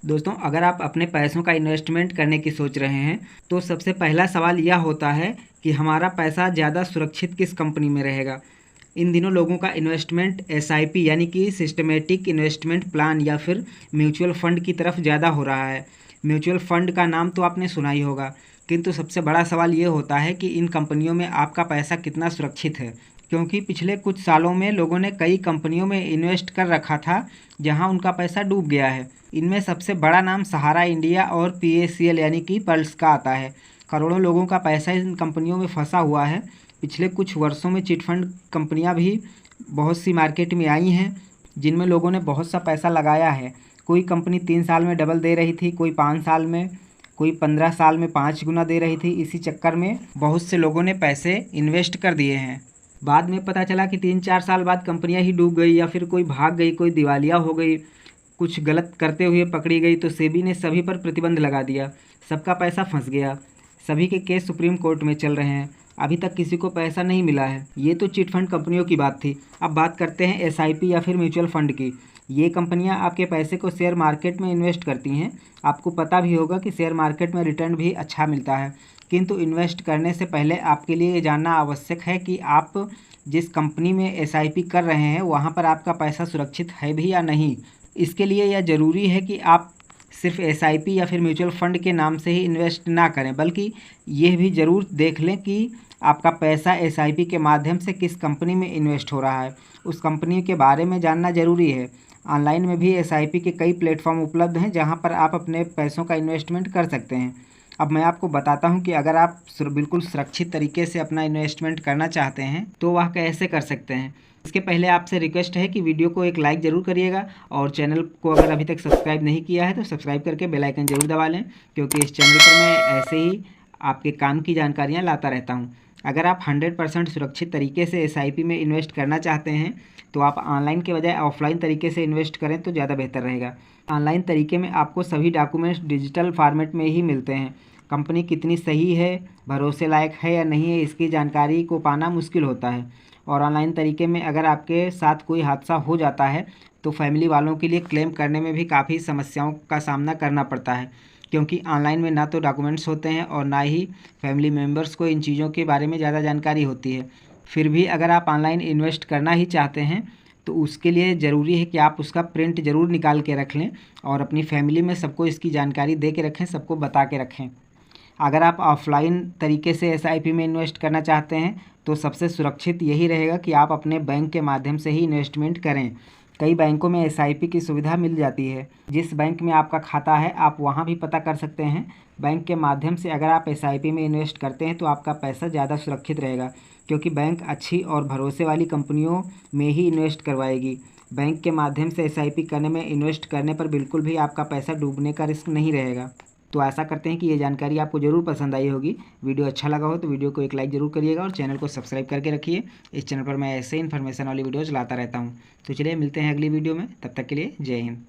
दोस्तों, अगर आप अपने पैसों का इन्वेस्टमेंट करने की सोच रहे हैं तो सबसे पहला सवाल यह होता है कि हमारा पैसा ज़्यादा सुरक्षित किस कंपनी में रहेगा। इन दिनों लोगों का इन्वेस्टमेंट एसआईपी यानी कि सिस्टमेटिक इन्वेस्टमेंट प्लान या फिर म्यूचुअल फंड की तरफ ज़्यादा हो रहा है। म्यूचुअल फंड का नाम तो आपने सुना ही होगा, किंतु सबसे बड़ा सवाल ये होता है कि इन कंपनियों में आपका पैसा कितना सुरक्षित है। क्योंकि पिछले कुछ सालों में लोगों ने कई कंपनियों में इन्वेस्ट कर रखा था जहां उनका पैसा डूब गया है। इनमें सबसे बड़ा नाम सहारा इंडिया और पीएसीएल यानी कि पर्ल्स का आता है। करोड़ों लोगों का पैसा इन कंपनियों में फंसा हुआ है। पिछले कुछ वर्षों में चिट फंड कंपनियां भी बहुत सी मार्केट में आई हैं जिनमें लोगों ने बहुत सा पैसा लगाया है। कोई कंपनी 3 साल में डबल दे रही थी, कोई 5 साल में, कोई 15 साल में 5 गुना दे रही थी। इसी चक्कर में बहुत से लोगों ने पैसे इन्वेस्ट कर दिए हैं। बाद में पता चला कि 3-4 साल बाद कंपनियां ही डूब गई या फिर कोई भाग गई, कोई दिवालिया हो गई, कुछ गलत करते हुए पकड़ी गई तो सेबी ने सभी पर प्रतिबंध लगा दिया। सबका पैसा फंस गया। सभी के केस सुप्रीम कोर्ट में चल रहे हैं। अभी तक किसी को पैसा नहीं मिला है। ये तो चिट फंड कंपनियों की बात थी। अब बात करते हैं एसआईपी या फिर म्यूचुअल फंड की। ये कंपनियां आपके पैसे को शेयर मार्केट में इन्वेस्ट करती हैं। आपको पता भी होगा कि शेयर मार्केट में रिटर्न भी अच्छा मिलता है, किंतु इन्वेस्ट करने से पहले आपके लिए ये जानना आवश्यक है कि आप जिस कंपनी में एसआईपी कर रहे हैं वहाँ पर आपका पैसा सुरक्षित है भी या नहीं। इसके लिए यह ज़रूरी है कि आप सिर्फ एसआईपी या फिर म्यूचुअल फंड के नाम से ही इन्वेस्ट ना करें, बल्कि यह भी ज़रूर देख लें कि आपका पैसा एसआईपी के माध्यम से किस कंपनी में इन्वेस्ट हो रहा है। उस कंपनी के बारे में जानना ज़रूरी है। ऑनलाइन में भी एसआईपी के कई प्लेटफॉर्म उपलब्ध हैं जहां पर आप अपने पैसों का इन्वेस्टमेंट कर सकते हैं। अब मैं आपको बताता हूं कि अगर आप बिल्कुल सुरक्षित तरीके से अपना इन्वेस्टमेंट करना चाहते हैं तो वह कैसे कर सकते हैं। इसके पहले आपसे रिक्वेस्ट है कि वीडियो को एक लाइक ज़रूर करिएगा और चैनल को अगर अभी तक सब्सक्राइब नहीं किया है तो सब्सक्राइब करके बेल आइकन ज़रूर दबा लें, क्योंकि इस चैनल पर मैं ऐसे ही आपके काम की जानकारियाँ लाता रहता हूँ। अगर आप 100% सुरक्षित तरीके से एसआईपी में इन्वेस्ट करना चाहते हैं तो आप ऑनलाइन के बजाय ऑफलाइन तरीके से इन्वेस्ट करें तो ज़्यादा बेहतर रहेगा। ऑनलाइन तरीके में आपको सभी डॉक्यूमेंट्स डिजिटल फॉर्मेट में ही मिलते हैं। कंपनी कितनी सही है, भरोसे लायक है या नहीं है, इसकी जानकारी को पाना मुश्किल होता है। और ऑनलाइन तरीके में अगर आपके साथ कोई हादसा हो जाता है तो फैमिली वालों के लिए क्लेम करने में भी काफ़ी समस्याओं का सामना करना पड़ता है, क्योंकि ऑनलाइन में ना तो डॉक्यूमेंट्स होते हैं और ना ही फैमिली मेम्बर्स को इन चीज़ों के बारे में ज़्यादा जानकारी होती है। फिर भी अगर आप ऑनलाइन इन्वेस्ट करना ही चाहते हैं तो उसके लिए ज़रूरी है कि आप उसका प्रिंट ज़रूर निकाल के रख लें और अपनी फैमिली में सबको इसकी जानकारी दे के रखें, सबको बता के रखें। अगर आप ऑफलाइन तरीके से एसआईपी में इन्वेस्ट करना चाहते हैं तो सबसे सुरक्षित यही रहेगा कि आप अपने बैंक के माध्यम से ही इन्वेस्टमेंट करें। कई बैंकों में एसआईपी की सुविधा मिल जाती है। जिस बैंक में आपका खाता है आप वहां भी पता कर सकते हैं। बैंक के माध्यम से अगर आप एसआईपी में इन्वेस्ट करते हैं तो आपका पैसा ज़्यादा सुरक्षित रहेगा, क्योंकि बैंक अच्छी और भरोसे वाली कंपनियों में ही इन्वेस्ट करवाएगी। बैंक के माध्यम से एसआईपी करने में इन्वेस्ट करने पर बिल्कुल भी आपका पैसा डूबने का रिस्क नहीं रहेगा। तो आशा करते हैं कि ये जानकारी आपको ज़रूर पसंद आई होगी। वीडियो अच्छा लगा हो तो वीडियो को एक लाइक ज़रूर करिएगा और चैनल को सब्सक्राइब करके रखिए। इस चैनल पर मैं ऐसे इन्फॉर्मेशन वाली वीडियोज़ लाता रहता हूँ। तो चलिए मिलते हैं अगली वीडियो में, तब तक के लिए जय हिंद।